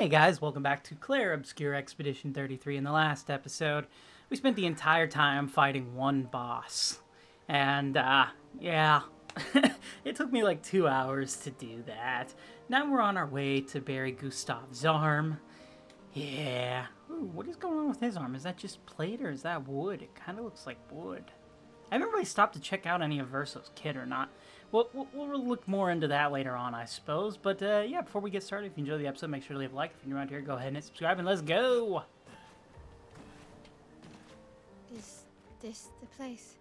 Hey guys, welcome back to Claire Obscure Expedition 33. In the last episode, we spent the entire time fighting one boss. And, yeah, it took me like 2 hours to do that. Now we're on our way to bury Gustav's arm. Yeah. Ooh, what is going on with his arm? Is that just plate or is that wood? It kind of looks like wood. I haven't really stopped to check out any of Verso's kit or not. We'll look more into that later on, I suppose. But yeah, before we get started, if you enjoyed the episode, make sure to leave a like. If you're new around here, go ahead and hit subscribe, and let's go! Is this the place?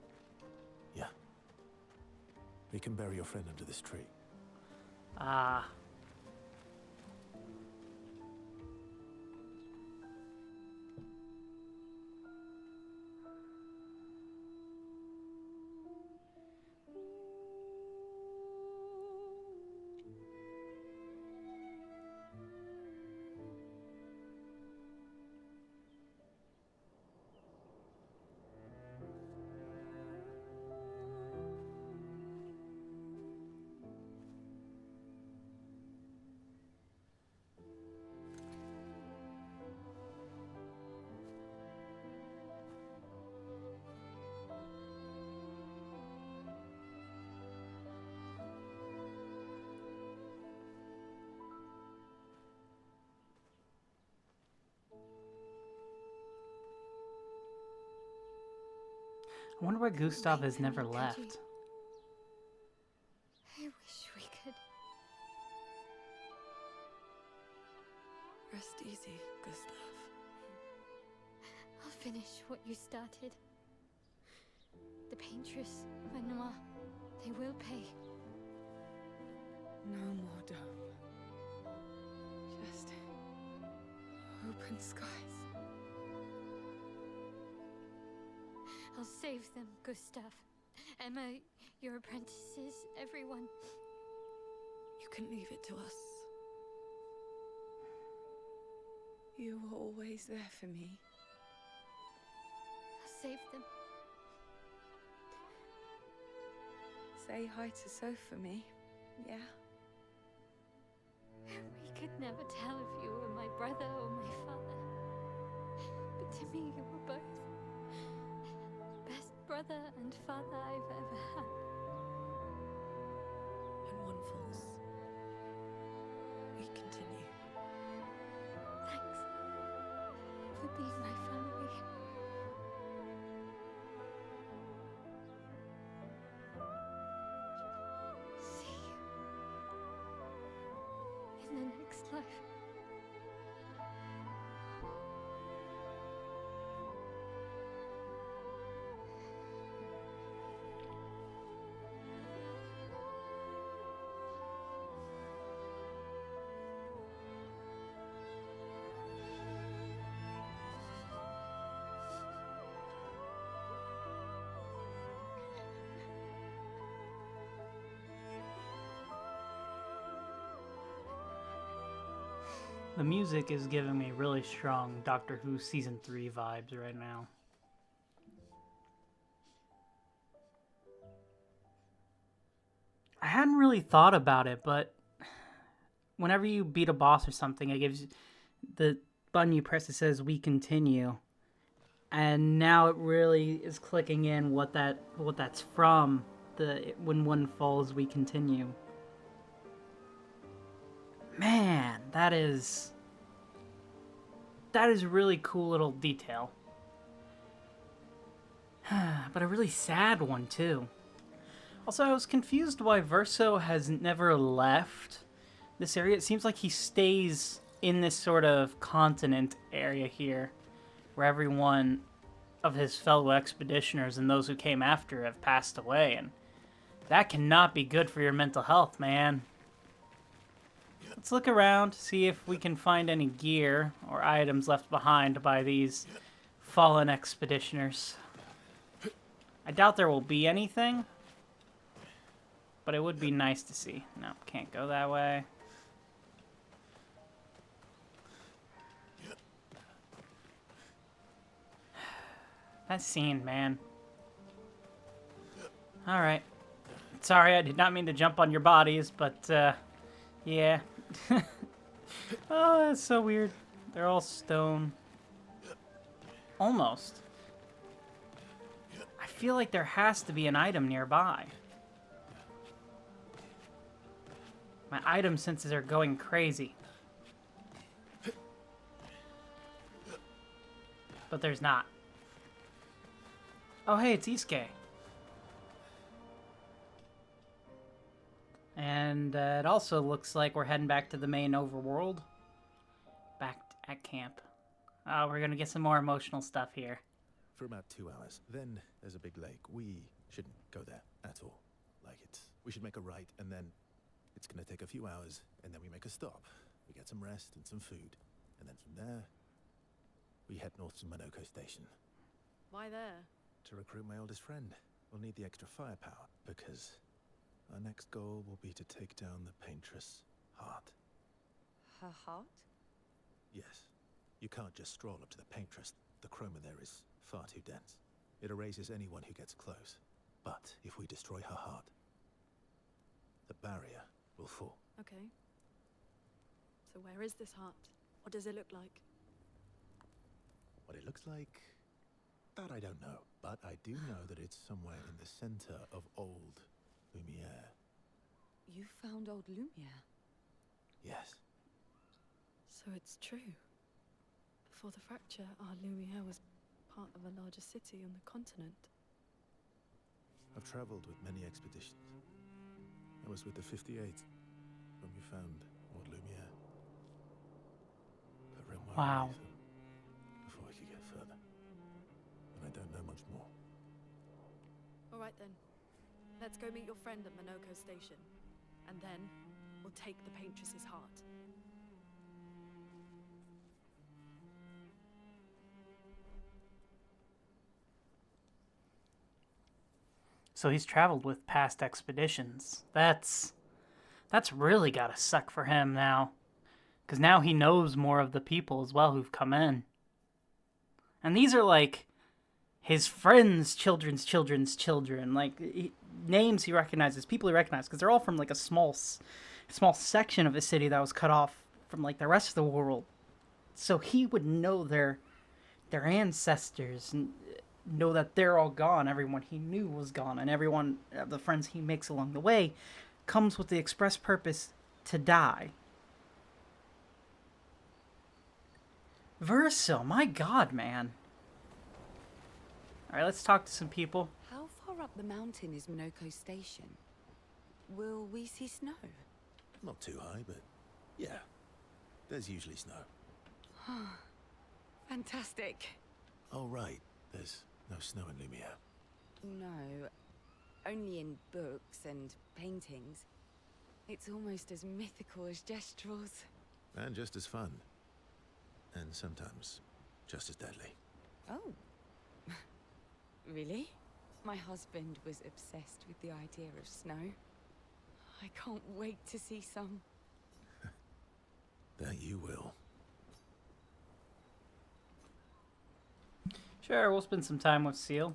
Yeah. We can bury your friend under this tree. Ah. I wonder why Gustav has never left. I wish we could. Rest easy, Gustav. I'll finish what you started. The paintress, Manoir, they will pay. No more dome. Just open skies. I'll save them, Gustav. Emma, your apprentices, everyone. You can leave it to us. You were always there for me. I'll save them. Say hi to Soph for me, yeah? We could never tell if you were my brother or my father. But to me, you were both. Best brother and father I've ever had. When one falls, we continue. Thanks for being my family. See you in the next life. The music is giving me really strong Doctor Who Season 3 vibes right now. I hadn't really thought about it, but whenever you beat a boss or something, it gives the button you press that says "We continue," and now it really is clicking in what that's from. The when one falls, we continue. Man, that is really cool little detail. But a really sad one too. Also, I was confused why Verso has never left this area. It seems like he stays in this sort of continent area here, where every one of his fellow expeditioners and those who came after have passed away, and that cannot be good for your mental health, man. Let's look around, see if we can find any gear or items left behind by these fallen expeditioners. I doubt there will be anything, but it would be nice to see. No, can't go that way. That scene, man. Alright. Sorry, I did not mean to jump on your bodies, but, yeah. Oh, that's so weird. They're all stone. Almost. I feel like there has to be an item nearby. My item senses are going crazy. But there's not. Oh, hey, it's esquie. And it also looks like we're heading back to the main overworld. Back at camp. Oh, we're gonna get some more emotional stuff here. For about 2 hours. Then there's a big lake. We shouldn't go there at all. We should make a right, and then it's gonna take a few hours, and then we make a stop. We get some rest and some food, and then from there, we head north to Monoco Station. Why there? To recruit my oldest friend. We'll need the extra firepower, because our next goal will be to take down the paintress' heart. Her heart? Yes. You can't just stroll up to the paintress. The chroma there is far too dense. It erases anyone who gets close. But if we destroy her heart, the barrier will fall. Okay. So where is this heart? What does it look like? What it looks like, that I don't know. But I do know that it's somewhere in the center of old Lumiere. You found old Lumiere? Yes. So it's true. Before the fracture, our Lumiere was part of a larger city on the continent. I've traveled with many expeditions. I was with the 58th when we found old Lumiere. But Rim Wow. before we could get further. And I don't know much more. All right then. Let's go meet your friend at Monoco Station. And then we'll take the paintress's heart. So he's traveled with past expeditions. That's really gotta suck for him now. Because now he knows more of the people as well who've come in. And these are like his friends' children's children's children. Like, names he recognizes, people he recognizes. Because they're all from like a small section of a city that was cut off from like the rest of the world. So he would know their ancestors and know that they're all gone. Everyone he knew was gone, and everyone, the friends he makes along the way, comes with the express purpose to die. Verso, my god, man. Alright, let's talk to some people. How far up the mountain is Monoco Station? Will we see snow? Not too high, but yeah. There's usually snow. Fantastic. Oh, right. There's no snow in Lumiere. No, only in books and paintings. It's almost as mythical as Gestral's. And just as fun. And sometimes just as deadly. Oh. Really? My husband was obsessed with the idea of snow. I can't wait to see some. That you will. Sure, we'll spend some time with Cecile.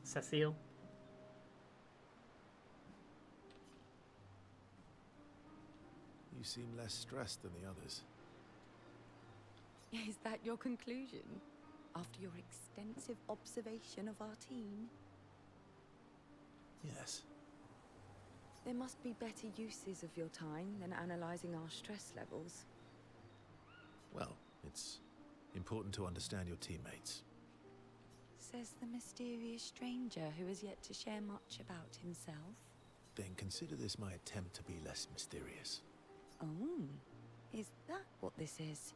Cecile. You seem less stressed than the others. Is that your conclusion? After your extensive observation of our team? Yes. There must be better uses of your time than analyzing our stress levels. Well, it's important to understand your teammates. Says the mysterious stranger who has yet to share much about himself. Then consider this my attempt to be less mysterious. Oh, is that what this is?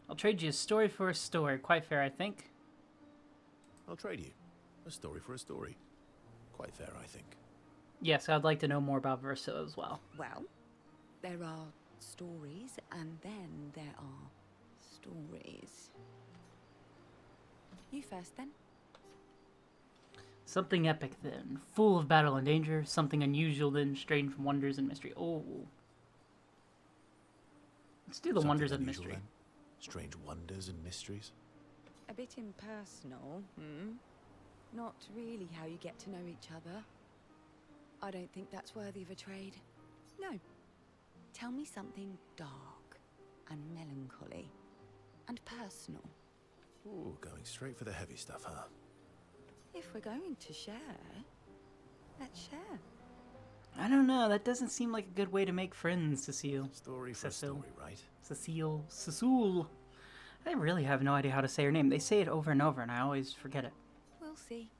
I'll trade you a story for a story. Quite fair, I think. I'll trade you. A story for a story. Quite fair, I think. Yes, I'd like to know more about Verso as well. Well, there are stories, and then there are stories. You first, then. Something epic then, full of battle and danger. Something unusual then, strange wonders and mystery. Oh. Let's do the Something wonders and unusual, mystery. then? Strange wonders and mysteries? A bit impersonal, Not really how you get to know each other. I don't think that's worthy of a trade. No. Tell me something dark and melancholy and personal. Ooh, going straight for the heavy stuff, huh? If we're going to share, let's share. I don't know. That doesn't seem like a good way to make friends, Cecile. Story for a Cecile. story, right? Cecile. I really have no idea how to say her name. They say it over and over, and I always forget it. We'll see.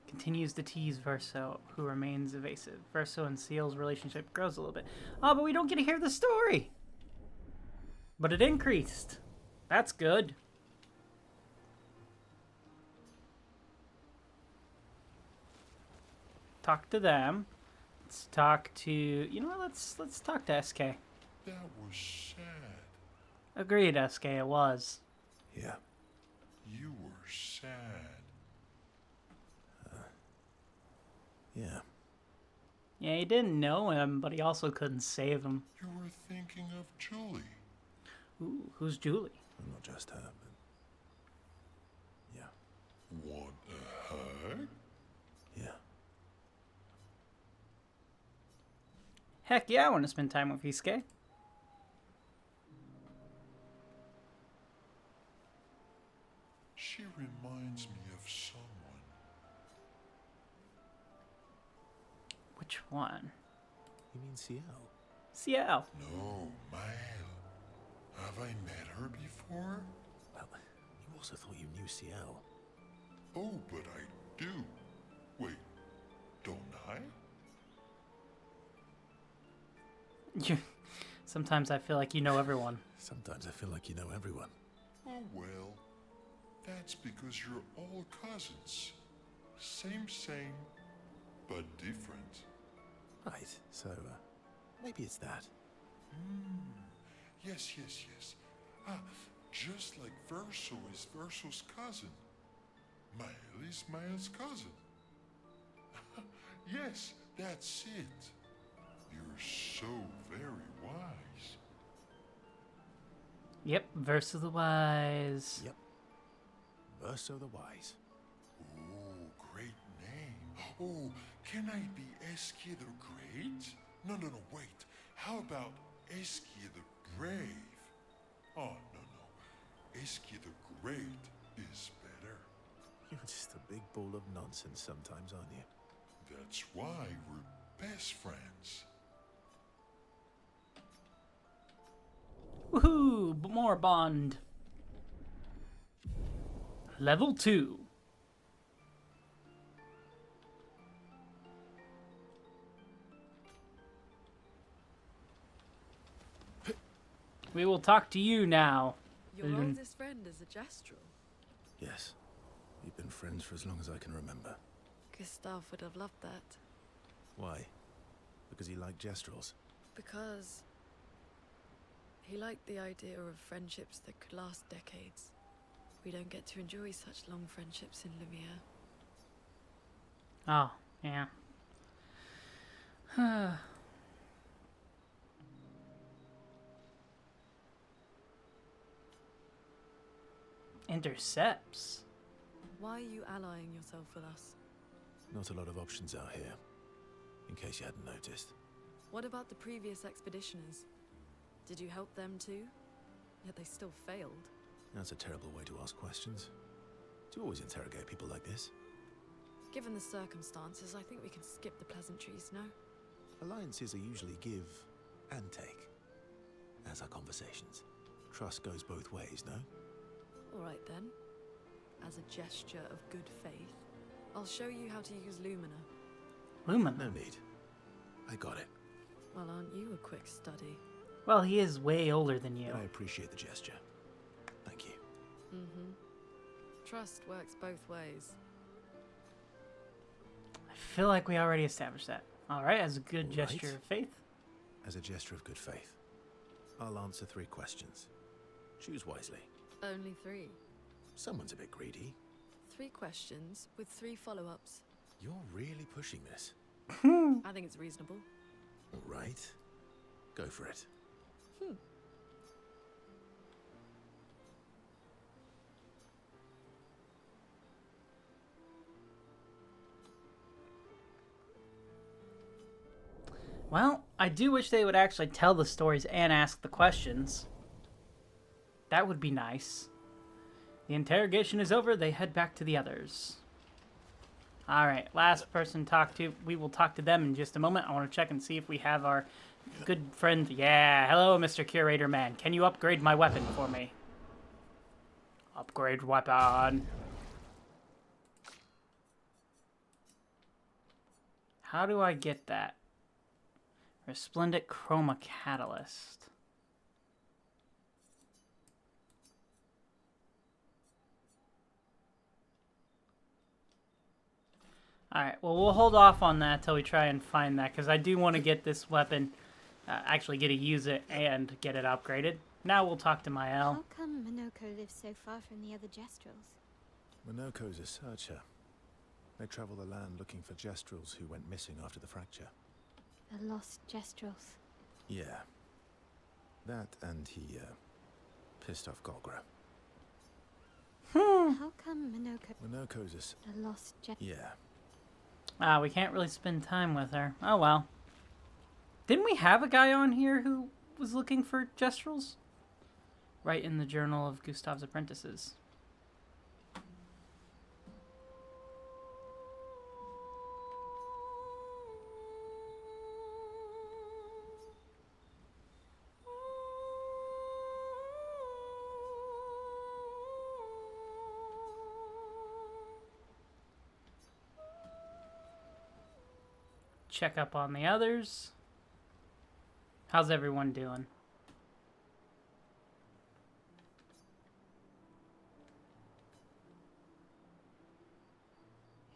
Continues to tease Verso, who remains evasive. Verso and Ciel's relationship grows a little bit. Oh, but we don't get to hear the story! But it increased. That's good. Talk to them. Let's talk to... You know what? Let's talk to SK. That was sad. Agreed, SK, it was. Yeah. You were sad. Yeah. Yeah, he didn't know him, but he also couldn't save him. You were thinking of Julie. Ooh, who's Julie? Well, not just her, but... Yeah. Want a hug? Yeah. Heck yeah, I want to spend time with Isuke. She reminds me of someone. Which one? You mean Ciel? Ciel. No, Mael. Have I met her before? Well, you also thought you knew Ciel. Oh, but I do. Wait, don't I? Sometimes I feel like you know everyone. Sometimes I feel like you know everyone. Oh, well. That's because you're all cousins. Same, but different. Right, so, maybe it's that. Yes. Ah, just like Verso is Verso's cousin. Mael is Mael's cousin. Yes, that's it. You're so very wise. Yep, Verso the Wise. Yep. Verso the Wise. Oh, great name. Oh, can I be Esquie the Great? No, wait. How about Esquie the Brave? Oh, no. Esquie the Great is better. You're just a big ball of nonsense sometimes, aren't you? That's why we're best friends. Woohoo! More Bond. Level 2. We will talk to you now. Your Lun. oldest friend is a Gestral. Yes. We've been friends for as long as I can remember. Gustav would have loved that. Why? Because he liked Gestrals? Because he liked the idea of friendships that could last decades. We don't get to enjoy such long friendships in Lumiere. Oh, yeah. Intercepts. Why are you allying yourself with us? Not a lot of options out here, in case you hadn't noticed. What about the previous expeditioners? Did you help them too? Yet they still failed. That's a terrible way to ask questions. Do you always interrogate people like this? Given the circumstances, I think we can skip the pleasantries, no? Alliances are usually give and take, as are conversations. Trust goes both ways, no? Alright then. As a gesture of good faith, I'll show you how to use Lumina. Lumen. No need. I got it. Well, aren't you a quick study? Well, he is way older than you. I appreciate the gesture. Thank you. Mm-hmm. Trust works both ways. I feel like we already established that. Alright, as a good Right. gesture of faith. As a gesture of good faith, I'll answer 3 questions. Choose wisely. Only 3. Someone's a bit greedy. 3 questions with 3 follow-ups. You're really pushing this. I think it's reasonable. All right. Go for it. Well, I do wish they would actually tell the stories and ask the questions. That would be nice. The interrogation is over. They head back to the others. Alright, last person talked to. We will talk to them in just a moment. I want to check and see if we have our good friend. Yeah, hello, Mr. Curator Man. Can you upgrade my weapon for me? Upgrade weapon. How do I get that? Resplendent Chroma Catalyst. Alright, well, we'll hold off on that till we try and find that, because I do want to get this weapon, actually get to use it and get it upgraded. Now we'll talk to Mael. How come Monoco lives so far from the other Gestrals? Monoco's a searcher. They travel the land looking for Gestrals who went missing after the fracture. The lost Gestrals. Yeah. That and he, pissed off Golgra. How come Monoco's a the lost yeah. Ah, we can't really spend time with her. Oh well. Didn't we have a guy on here who was looking for Gestrals? Right in the Journal of Gustav's Apprentices. Check up on the others. How's everyone doing?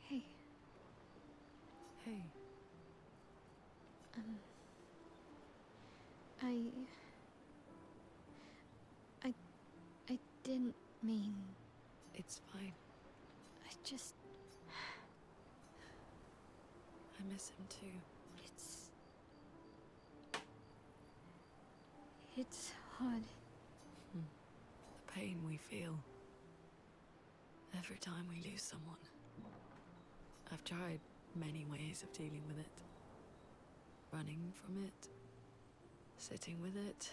Hey, Hey, I didn't mean. it's fine. I just. I miss him too. It's hard. The pain we feel every time we lose someone. I've tried many ways of dealing with it. Running from it, sitting with it,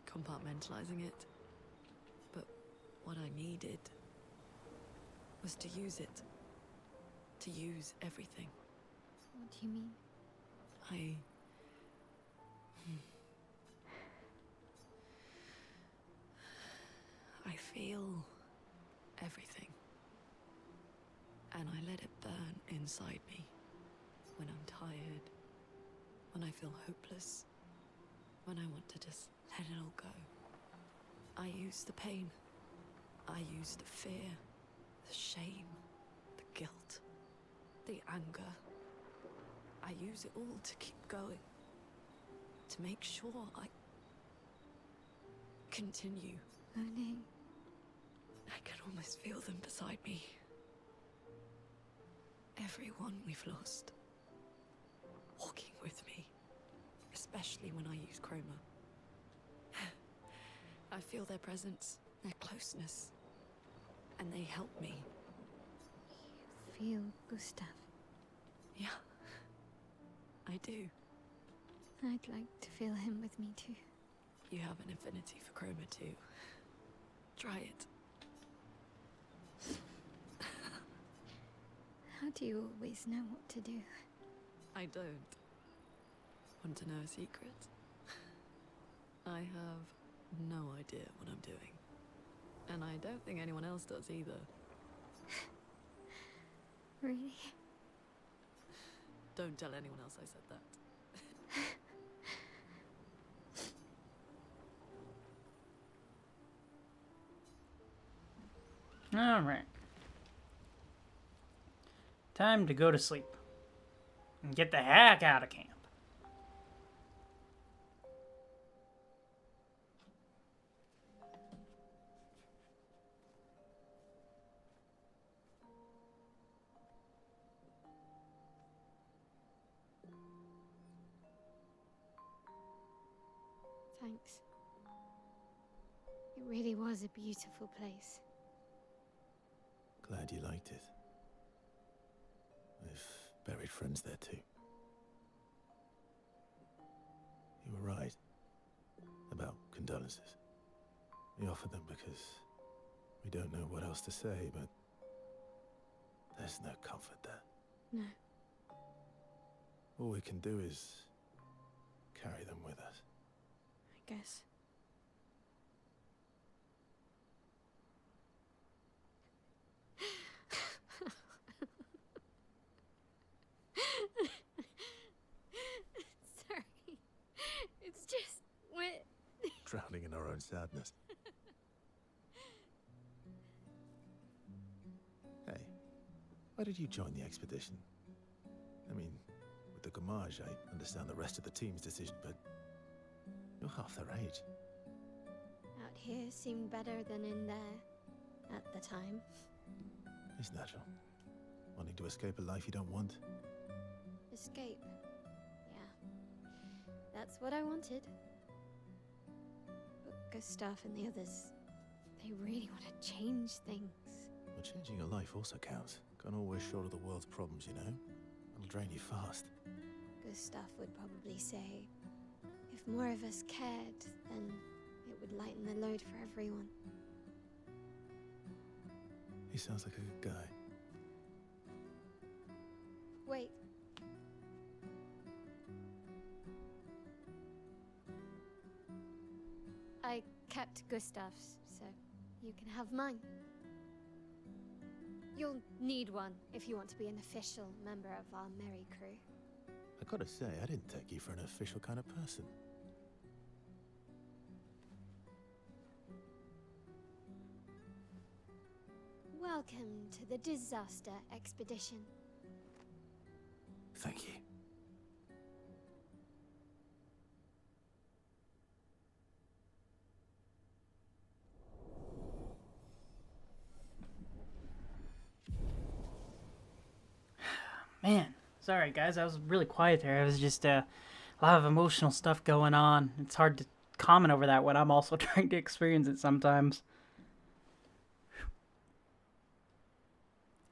compartmentalizing it. But what I needed was to use it. To use everything. What do you mean? I feel everything. And I let it burn inside me. When I'm tired. When I feel hopeless. When I want to just let it all go. I use the pain. I use the fear. The shame. The guilt. The anger. I use it all to keep going. To make sure I continue. Monet. I can almost feel them beside me. Everyone we've lost. Walking with me. Especially when I use chroma. I feel their presence, their closeness. And they help me. You feel Gustav. Yeah. I do. I'd like to feel him with me too. You have an affinity for chroma too. Try it. How do you always know what to do? I don't. Want to know a secret? I have no idea what I'm doing. And I don't think anyone else does either. Really? Don't tell anyone else I said that. Alright. Time to go to sleep. And get the heck out of camp. Thanks. It really was a beautiful place. Glad you liked it. I've buried friends there too. promises. We offer them because we don't know what else to say, but there's no comfort there. No. All we can do is carry them with us. I guess. Sorry. It's just we're Drowning in our own sadness. Hey, why did you join the expedition? I mean, with the Gommage, I understand the rest of the team's decision, but you're half their age. out here seemed better than in there at the time. It's natural. Wanting to escape a life you don't want. Escape. Yeah. That's what I wanted. But Gustav and the others, they really want to change things. Well, changing your life also counts. Can't always shoulder the world's problems, you know? It'll drain you fast. Gustav would probably say, if more of us cared, then it would lighten the load for everyone. He sounds like a good guy. Wait. I kept Gustav's, so you can have mine. You'll need one if you want to be an official member of our merry crew. I gotta say, I didn't take you for an official kind of person. Welcome to the disaster expedition. Thank you. Man, sorry guys, I was really quiet there. I was just a lot of emotional stuff going on. It's hard to comment over that when I'm also trying to experience it sometimes.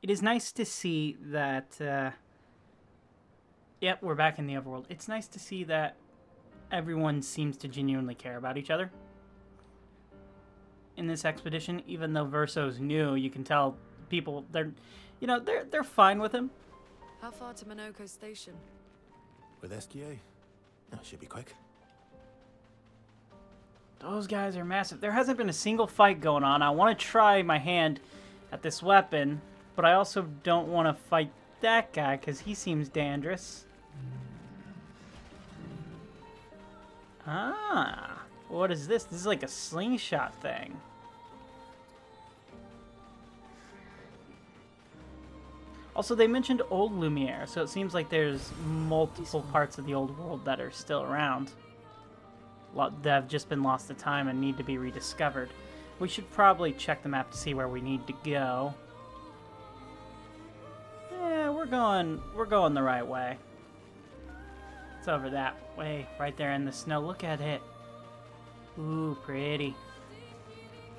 It is nice to see that, yep, we're back in the overworld. It's nice to see that everyone seems to genuinely care about each other in this expedition. Even though Verso's new, you can tell people, they're fine with him. How far to Monoco station? With esquie? Oh, should be quick. Those guys are massive. There hasn't been a single fight going on. I want to try my hand at this weapon, but I also don't want to fight that guy because he seems dangerous. Ah, what is this? This is like a slingshot thing. Also, they mentioned Old Lumiere, so it seems like there's multiple parts of the old world that are still around. That have just been lost to time and need to be rediscovered. We should probably check the map to see where we need to go. Yeah, we're going the right way. It's over that way, right there in the snow. Look at it. Ooh, pretty.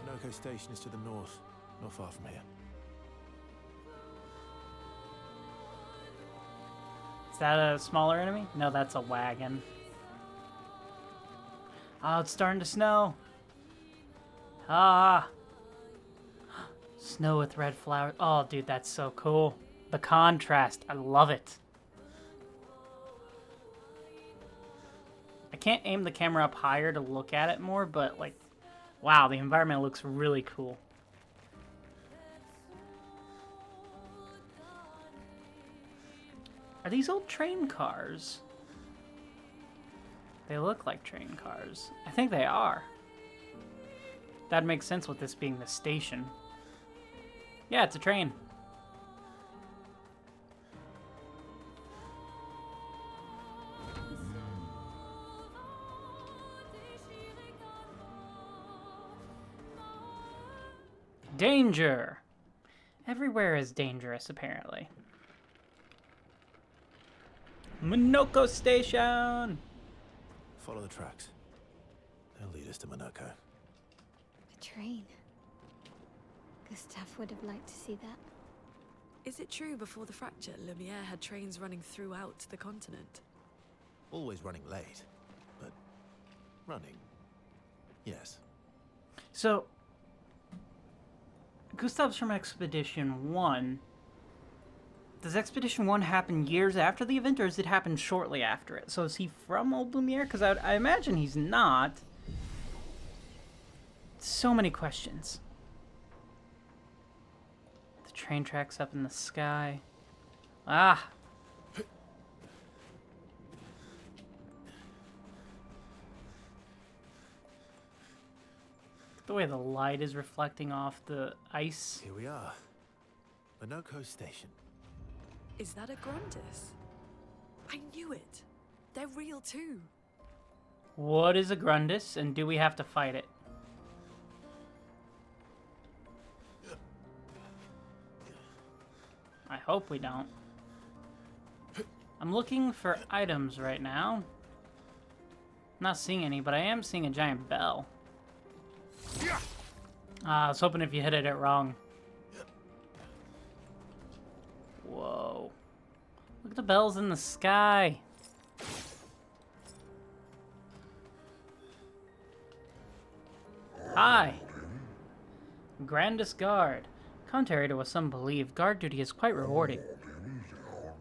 Monoco station is to the north, not far from here. Is that a smaller enemy? No, that's a wagon. Oh, it's starting to snow. Ah. Snow with red flowers. Oh, dude, that's so cool. The contrast. I love it. I can't aim the camera up higher to look at it more, but, like, wow, the environment looks really cool. Are these old train cars? They look like train cars. I think they are. That makes sense with this being the station. Yeah, it's a train. Danger! Everywhere is dangerous, apparently. Monoco Station! Follow the tracks. They'll lead us to Monoco. A train. Gustav would have liked to see that. Is it true before the fracture, Lumiere had trains running throughout the continent? Always running late, but running. Yes. So, Gustav's from Expedition 1. Does Expedition 1 happen years after the event, or does it happen shortly after it? So is he from Old Lumiere? Because I imagine he's not. So many questions. The train tracks up in the sky. Ah! The way the light is reflecting off the ice. Here we are. Monoco Station. Is that a Grundis? I knew it. They're real too. What is a Grundis, and do we have to fight it? I hope we don't. I'm looking for items right now. Not seeing any, but I am seeing a giant bell. I was hoping if you hit it wrong. Whoa. Look at the bells in the sky. Hi. Grandest Guard. Contrary to what some believe, guard duty is quite rewarding.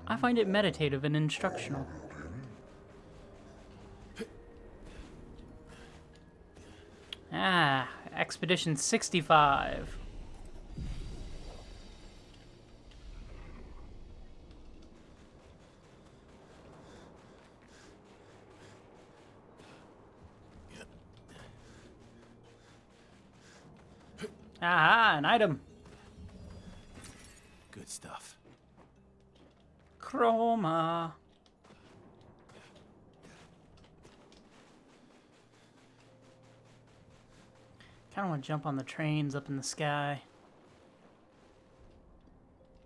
I find it meditative and instructional. Ah, Expedition 65. Aha, an item. Good stuff. Chroma. Kind of want to jump on the trains up in the sky.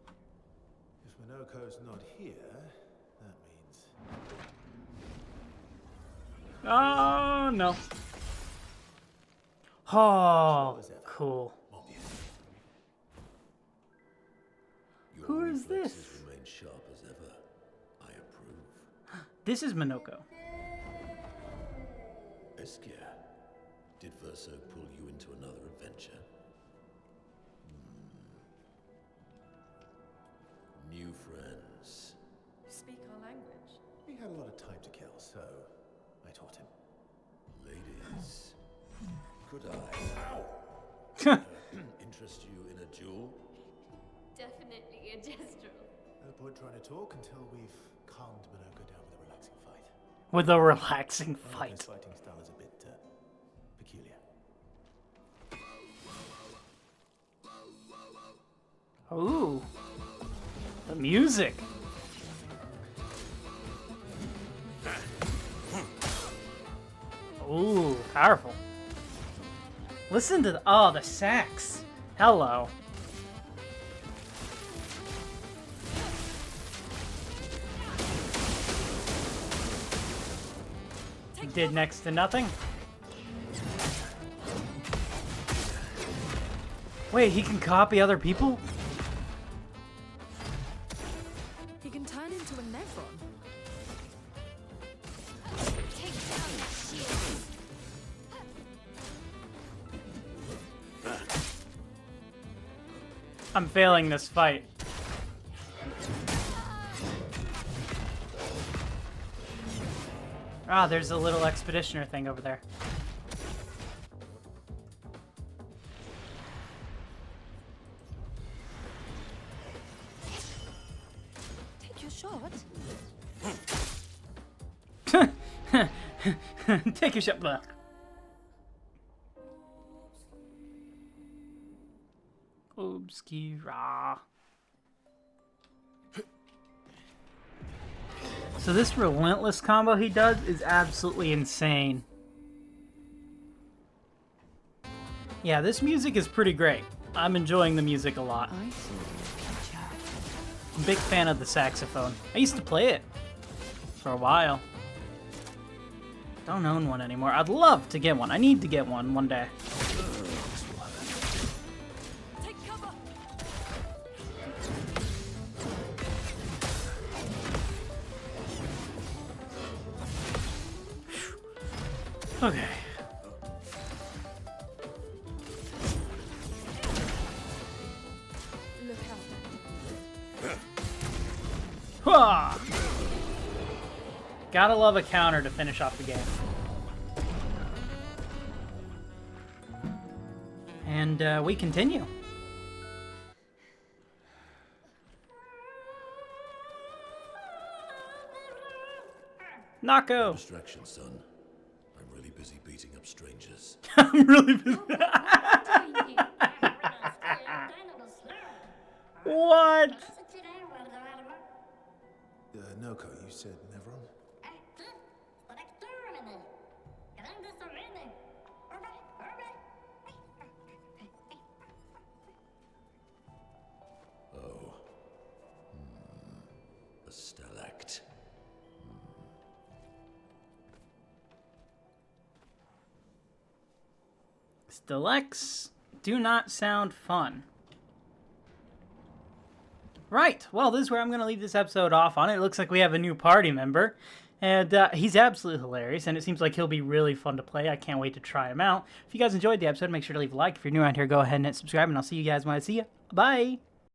If Monoco's not here, that means... Oh, no. Oh, cool. Who is this? Remain sharp as ever. I approve. This is Monoco. Esquire, did Verso pull you into another adventure? New friends. Speak our language. He had a lot of time to kill, so I taught him. Ladies, could I interest you in a duel? Definitely a Gestral. No point trying to talk until we've calmed Monoco down with a relaxing fight. With a relaxing Monoco's fight. fighting style is a bit peculiar. Ooh. The music. Ooh, powerful. Listen to the sax. Hello. Did next to nothing. Wait, he can copy other people? He can turn into a Nevron. Take down the shield. I'm failing this fight. Ah, there's a little expeditioner thing over there. Take your shot. Take your shot. Blah. Obscura. So this relentless combo he does is absolutely insane. Yeah, this music is pretty great. I'm enjoying the music a lot. I saw your future. Big fan of the saxophone. I used to play it for a while. Don't own one anymore. I'd love to get one. I need to get one day. Take cover. Okay. Gotta love a counter to finish off the game. And we continue. Monoco! Distraction, son. I'm really busy beating up strangers. I'm really busy. What? Monoco, you said Nevron? Oh. A stalact. Stalacts do not sound fun. Right, well, this is where I'm going to leave this episode off on. It looks like we have a new party member, and he's absolutely hilarious, and it seems like he'll be really fun to play. I can't wait to try him out. If you guys enjoyed the episode, make sure to leave a like. If you're new around here, go ahead and hit subscribe, and I'll see you guys when I see you. Bye!